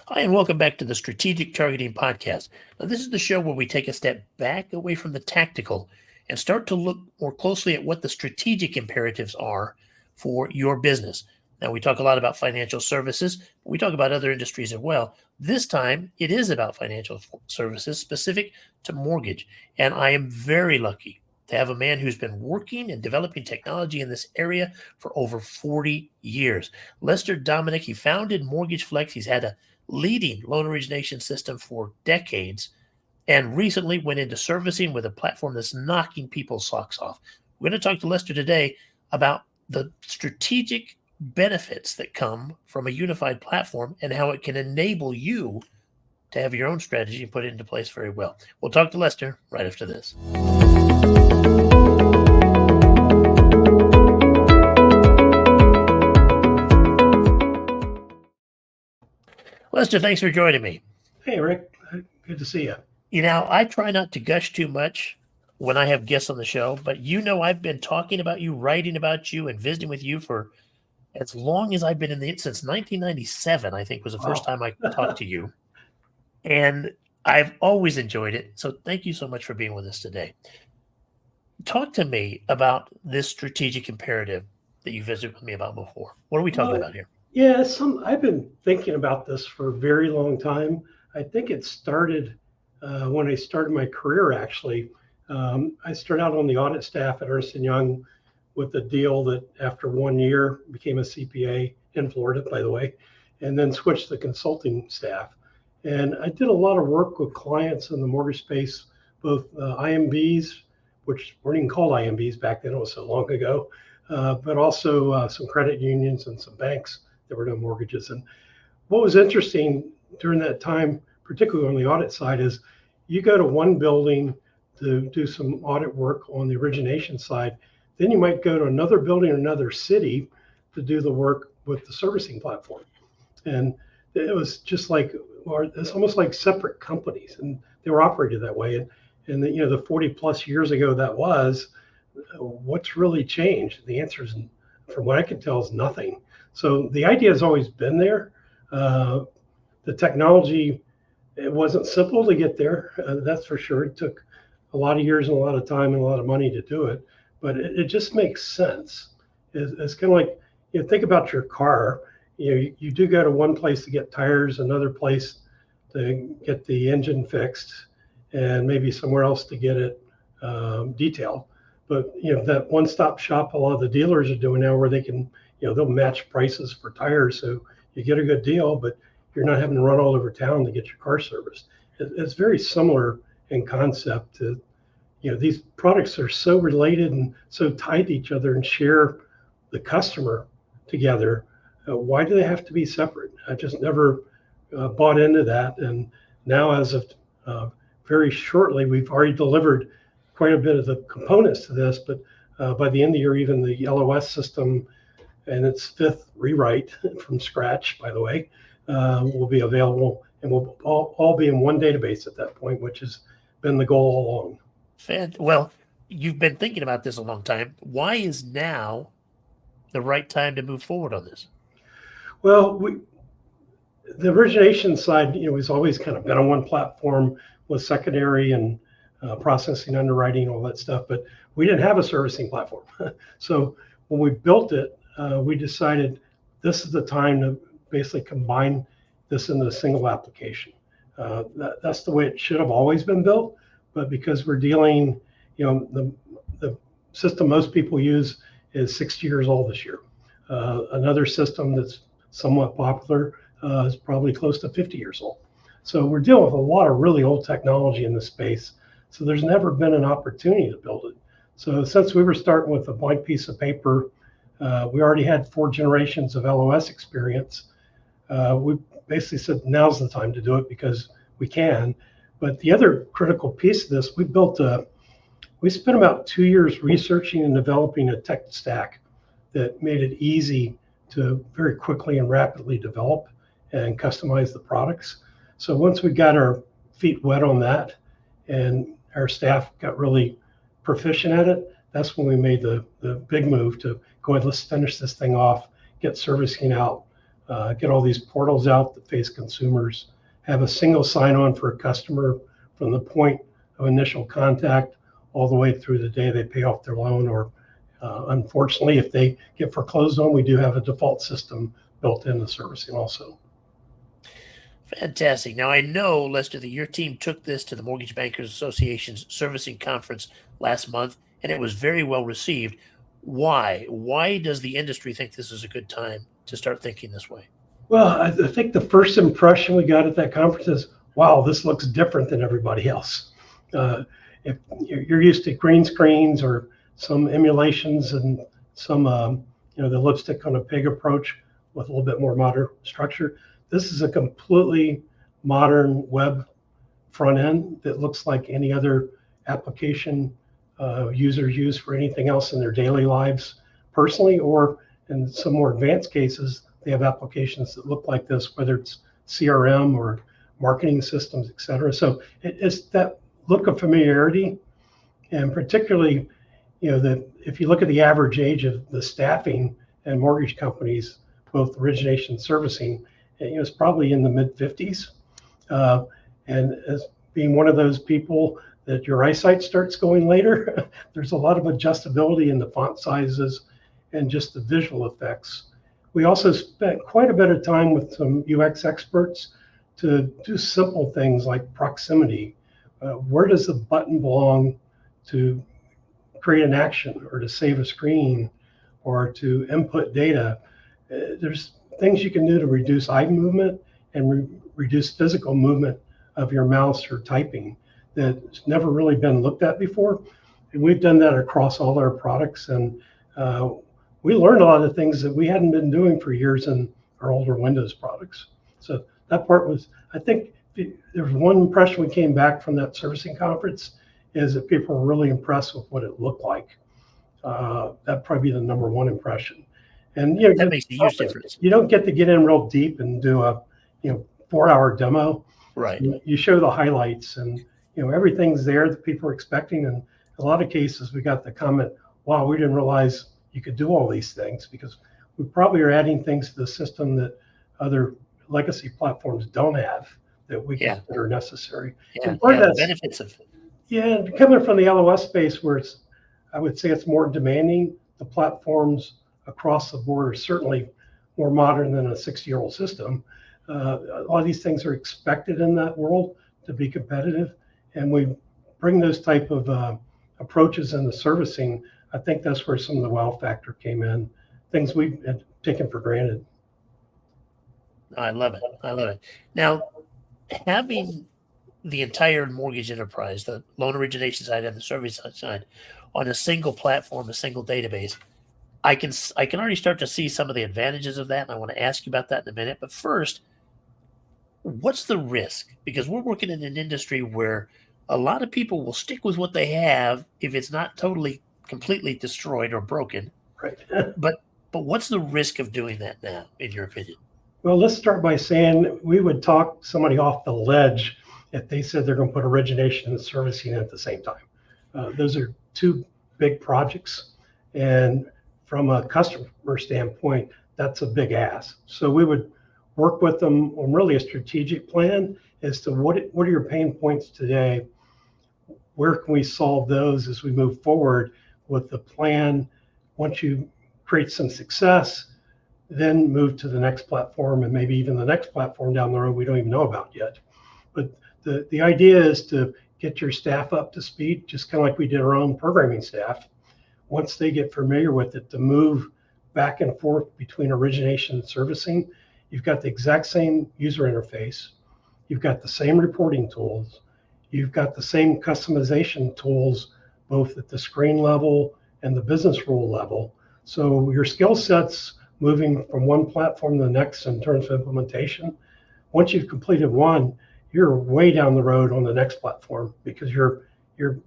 Hi, and welcome back to the Strategic Targeting Podcast. Now, this is the show where we take a step back away from the tactical and start to look more closely at what the strategic imperatives are for your business. Now, we talk a lot about financial services, but we talk about other industries as well. This time, it is about financial services specific to mortgage. And I am very lucky to have a man who's been working and developing technology in this area for over 40 years. Lester Dominick, he founded Mortgage Flex. He's had a leading loan origination system for decades, and recently went into servicing with a platform that's knocking people's socks off. We're going to talk to Lester today about the strategic benefits that come from a unified platform and how it can enable you to have your own strategy and put it into place very well. We'll talk to Lester right after this. Lester, thanks for joining me. Hey, Rick. Good to see you. I try not to gush too much when I have guests on the show, but I've been talking about you, writing about you, and visiting with you for as long as I've been since 1997, I think was the first time I talked to you. And I've always enjoyed it. So thank you so much for being with us today. Talk to me about this strategic imperative that you visited with me about before. What are we talking about here? Yeah, I've been thinking about this for a very long time. I think it started when I started my career, actually. I started out on the audit staff at Ernst & Young with a deal that after 1 year became a CPA in Florida, by the way, and then switched to the consulting staff. And I did a lot of work with clients in the mortgage space, both IMBs, which weren't even called IMBs back then, it was so long ago, but also some credit unions and some banks that were doing mortgages. And what was interesting during that time, particularly on the audit side, is you go to one building to do some audit work on the origination side, then you might go to another building or another city to do the work with the servicing platform. And it was just like, or it's almost like separate companies, and they were operated that way. And the 40 plus years ago that was, what's really changed? The answer is, from what I can tell, is nothing. So the idea has always been there. The technology, it wasn't simple to get there, that's for sure. It took a lot of years and a lot of time and a lot of money to do it, but it just makes sense. It's kind of like, think about your car. You do go to one place to get tires, another place to get the engine fixed, and maybe somewhere else to get it detailed. But that one-stop shop a lot of the dealers are doing now, where they can, they'll match prices for tires, so you get a good deal, but you're not having to run all over town to get your car serviced. It's very similar in concept to, these products are so related and so tied to each other and share the customer together. Why do they have to be separate? I just never bought into that. And now, as of very shortly, we've already delivered quite a bit of the components to this, but by the end of the year, even the LOS system and its fifth rewrite from scratch, by the way, will be available, and we'll all be in one database at that point, which has been the goal all along. Well, you've been thinking about this a long time. Why is now the right time to move forward on this? Well, the origination side, has always kind of been on one platform with secondary and processing, underwriting, all that stuff, but we didn't have a servicing platform. So when we built it, we decided this is the time to basically combine this into a single application. That's the way it should have always been built, but because we're dealing, the system most people use is 60 years old this year. Another system that's somewhat popular is probably close to 50 years old. So we're dealing with a lot of really old technology in this space. So there's never been an opportunity to build it. So since we were starting with a blank piece of paper, we already had 4 generations of LOS experience. We basically said now's the time to do it because we can. But the other critical piece of this, we spent about 2 years researching and developing a tech stack that made it easy to very quickly and rapidly develop and customize the products. So once we got our feet wet on that and our staff got really proficient at it, that's when we made the big move to go ahead, let's finish this thing off, get servicing out get all these portals out that face consumers, have a single sign-on for a customer from the point of initial contact all the way through the day they pay off their loan, or unfortunately, if they get foreclosed on, we do have a default system built into servicing also. Fantastic. Now, I know, Lester, that your team took this to the Mortgage Bankers Association's servicing conference last month, and it was very well received. Why? Why does the industry think this is a good time to start thinking this way? Well, I think the first impression we got at that conference is, wow, this looks different than everybody else. If you're used to green screens or some emulations and some, the lipstick on a pig approach with a little bit more modern structure, this is a completely modern web front end that looks like any other application users use for anything else in their daily lives personally, or in some more advanced cases, they have applications that look like this, whether it's CRM or marketing systems, et cetera. So it's that look of familiarity, and particularly, that if you look at the average age of the staffing and mortgage companies, both origination and servicing, it's probably in the mid 50s. And as being one of those people that your eyesight starts going later, there's a lot of adjustability in the font sizes and just the visual effects. We also spent quite a bit of time with some UX experts to do simple things like proximity. Where does the button belong to create an action or to save a screen or to input data? There's things you can do to reduce eye movement and reduce physical movement of your mouse or typing that's never really been looked at before. And we've done that across all our products. And we learned a lot of things that we hadn't been doing for years in our older Windows products. So that part was, I think there was one impression we came back from that servicing conference, is that people were really impressed with what it looked like. That'd probably be the number one impression. And that makes a huge difference. You don't get to get in real deep and do a 4-hour demo. Right. You show the highlights, and everything's there that people are expecting. And in a lot of cases, we got the comment, "Wow, we didn't realize you could do all these things," because we probably are adding things to the system that other legacy platforms don't have that we consider necessary. And part of the benefits of it. Yeah, coming from the LOS space, where I would say it's more demanding. The platforms across the board are certainly more modern than a 60-year-old system. A lot of these things are expected in that world to be competitive, and we bring those type of approaches in the servicing. I think that's where some of the wow factor came in, things we had taken for granted. I love it. I love it. Now, having the entire mortgage enterprise, the loan origination side and the servicing side, on a single platform, a single database, I can already start to see some of the advantages of that, and I want to ask you about that in a minute. But first, what's the risk? Because we're working in an industry where a lot of people will stick with what they have if it's not completely destroyed or broken. Right. But what's the risk of doing that now, in your opinion? Well, let's start by saying we would talk somebody off the ledge if they said they're going to put origination and servicing at the same time. Those are two big projects, and from a customer standpoint, that's a big ask. So we would work with them on really a strategic plan as to what are your pain points today, where can we solve those as we move forward with the plan. Once you create some success, then move to the next platform, and maybe even the next platform down the road we don't even know about yet. But the idea is to get your staff up to speed, just kind of like we did our own programming staff. Once they get familiar with it, to move back and forth between origination and servicing. You've got the exact same user interface. You've got the same reporting tools. You've got the same customization tools, both at the screen level and the business rule level. So your skill sets moving from one platform to the next in terms of implementation. Once you've completed one, you're way down the road on the next platform because your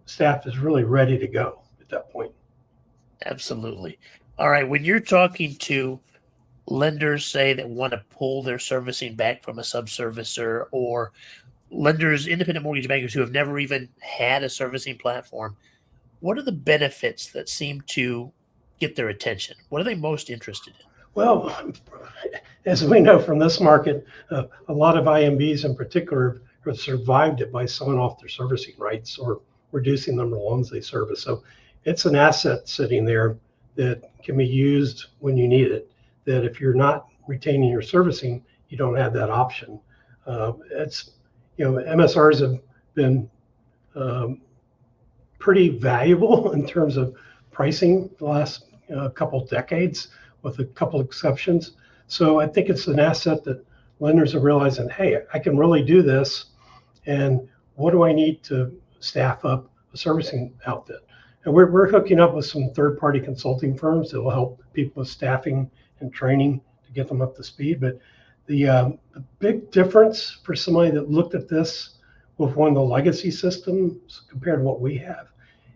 staff is really ready to go at that point. Absolutely. All right. When you're talking to lenders, say, that want to pull their servicing back from a subservicer, or lenders, independent mortgage bankers who have never even had a servicing platform, what are the benefits that seem to get their attention? What are they most interested in? Well, as we know from this market, a lot of IMBs in particular have survived it by selling off their servicing rights or reducing the number of loans they service. So it's an asset sitting there that can be used when you need it, that if you're not retaining your servicing, you don't have that option. MSRs have been pretty valuable in terms of pricing the last couple decades, with a couple exceptions. So I think it's an asset that lenders are realizing, hey, I can really do this, and what do I need to staff up a servicing outfit? And we're hooking up with some third-party consulting firms that will help people with staffing and training to get them up to speed. But the big difference for somebody that looked at this with one of the legacy systems compared to what we have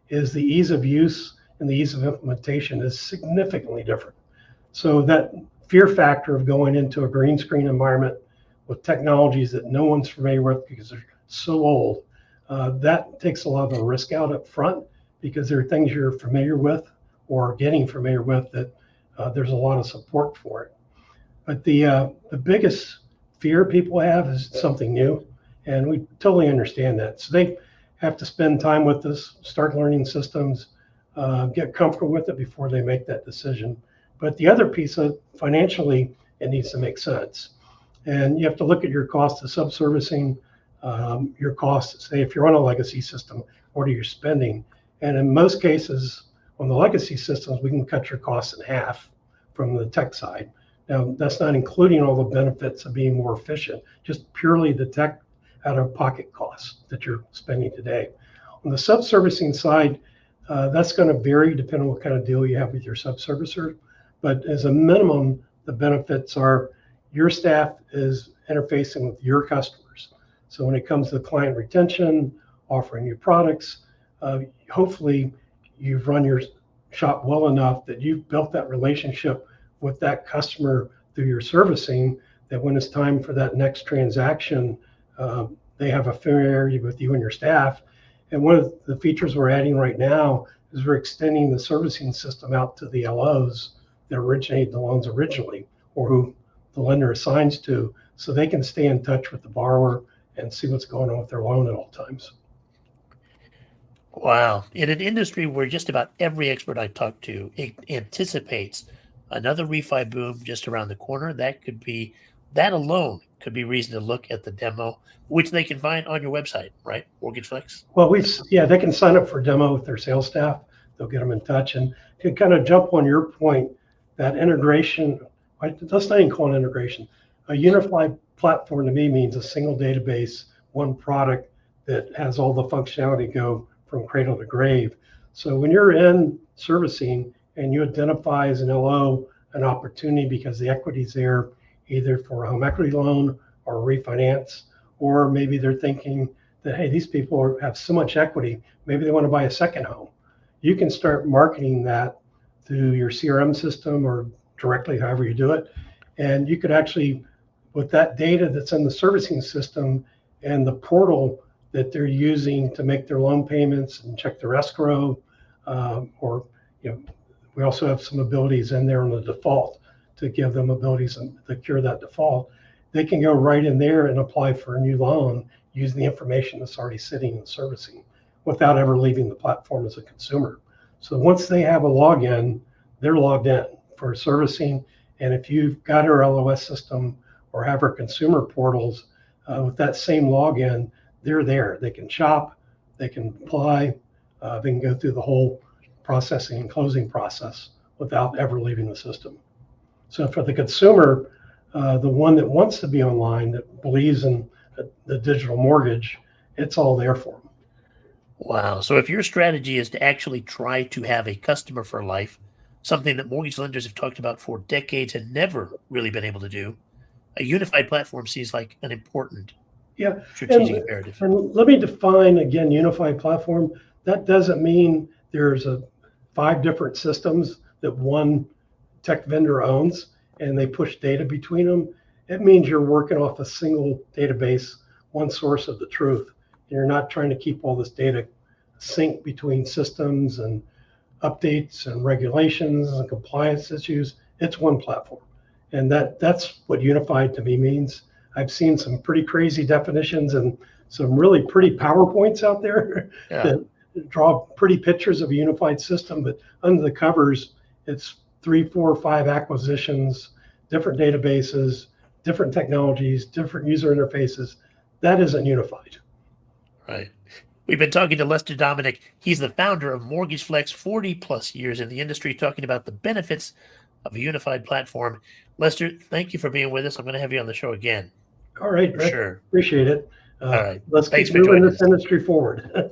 is the ease of use and the ease of implementation is significantly different. So that fear factor of going into a green screen environment with technologies that no one's familiar with because they're so old, that takes a lot of the risk out up front, because there are things you're familiar with or getting familiar with that there's a lot of support for it. But the biggest fear people have is something new, and we totally understand that. So they have to spend time with us, start learning systems, get comfortable with it before they make that decision. But the other piece of financially, it needs to make sense. And you have to look at your cost of subservicing, your costs, say if you're on a legacy system, what are you spending? And in most cases, on the legacy systems, we can cut your costs in half from the tech side. Now, that's not including all the benefits of being more efficient, just purely the tech out-of-pocket costs that you're spending today. On the subservicing side, that's going to vary depending on what kind of deal you have with your subservicer. But as a minimum, the benefits are your staff is interfacing with your customers. So when it comes to client retention, offering new products, hopefully you've run your shop well enough that you've built that relationship with that customer through your servicing, that when it's time for that next transaction, they have a familiarity with you and your staff. And one of the features we're adding right now is we're extending the servicing system out to the LOs that originated the loans originally, or who the lender assigns to, so they can stay in touch with the borrower and see what's going on with their loan at all times. Wow. In an industry where just about every expert I've talked to anticipates another refi boom just around the corner, that alone could be reason to look at the demo, which they can find on your website, right? Mortgage Flex? Well, they can sign up for a demo with their sales staff. They'll get them in touch. And to kind of jump on your point, that integration, let's not even call it integration. A unified platform to me means a single database, one product that has all the functionality go from cradle to grave. So when you're in servicing and you identify as an LO an opportunity because the equity's there, either for a home equity loan or a refinance, or maybe they're thinking that, hey, these people have so much equity, maybe they want to buy a second home. You can start marketing that through your CRM system or directly, however you do it. And you could actually, with that data that's in the servicing system and the portal that they're using to make their loan payments and check their escrow, we also have some abilities in there on the default to give them abilities to cure that default. They can go right in there and apply for a new loan using the information that's already sitting in servicing without ever leaving the platform as a consumer. So once they have a login, they're logged in for servicing. And if you've got our LOS system or have our consumer portals, with that same login, they're there. They can shop, they can apply, they can go through the whole processing and closing process without ever leaving the system. So for the consumer, the one that wants to be online, that believes in the digital mortgage, it's all there for them. Wow. So if your strategy is to actually try to have a customer for life, something that mortgage lenders have talked about for decades and never really been able to do, a unified platform seems like an important strategic imperative. And let me define again, unified platform. That doesn't mean there's 5 different systems that one tech vendor owns and they push data between them. It means you're working off a single database, one source of the truth. You're not trying to keep all this data synced between systems and updates and regulations and compliance issues. It's one platform. And that's what unified to me means. I've seen some pretty crazy definitions and some really pretty PowerPoints out there Yeah. that draw pretty pictures of a unified system, but under the covers, it's 3, 4, 5 acquisitions, different databases, different technologies, different user interfaces. That isn't unified. Right. We've been talking to Lester Dominick. He's the founder of Mortgage Flex, 40 plus years in the industry, talking about the benefits of a unified platform. Lester, thank you for being with us. I'm going to have you on the show again. All right, For Rick, sure. appreciate it. All right. Let's Thanks keep for moving joining this us. industry forward.